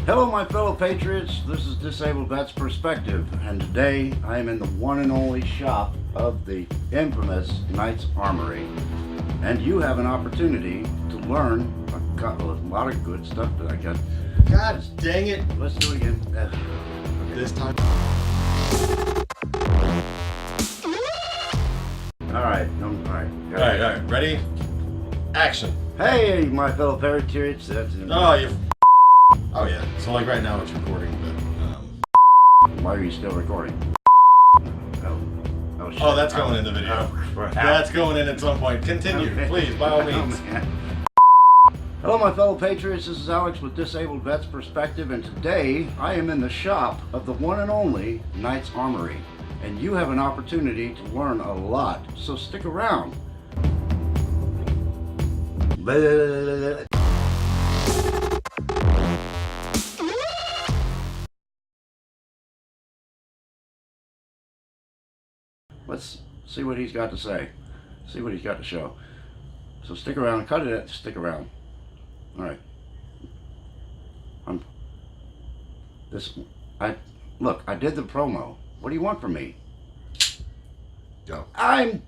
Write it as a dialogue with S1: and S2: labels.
S1: Hello, my fellow patriots. This is Disabled Vet's Perspective, and today I am in the one and only shop of the infamous Knight's Armory. And you have an opportunity to learn a lot of good stuff that I got.
S2: God dang it!
S1: Let's do it again.
S2: This time.
S1: All right.
S2: All right. Ready? Action.
S1: Hey, my fellow patriots.
S2: Oh, you. Oh yeah. So like right now it's recording, but.
S1: Why are you still recording? Oh, shit.
S2: Oh, that's going in the video.
S1: Crap.
S2: That's going in at some point. Continue,
S1: Okay.
S2: please, by all means.
S1: Hello, my fellow patriots. This is Alex with Disabled Vet's Perspective, and today I am in the shop of the one and only Knight's Armory. And you have an opportunity to learn a lot, so stick around. Let's see what he's got to say. See what he's got to show. So stick around, cut it, stick around. All right. Look, I did the promo. What do you want from me?
S2: Go.
S1: I'm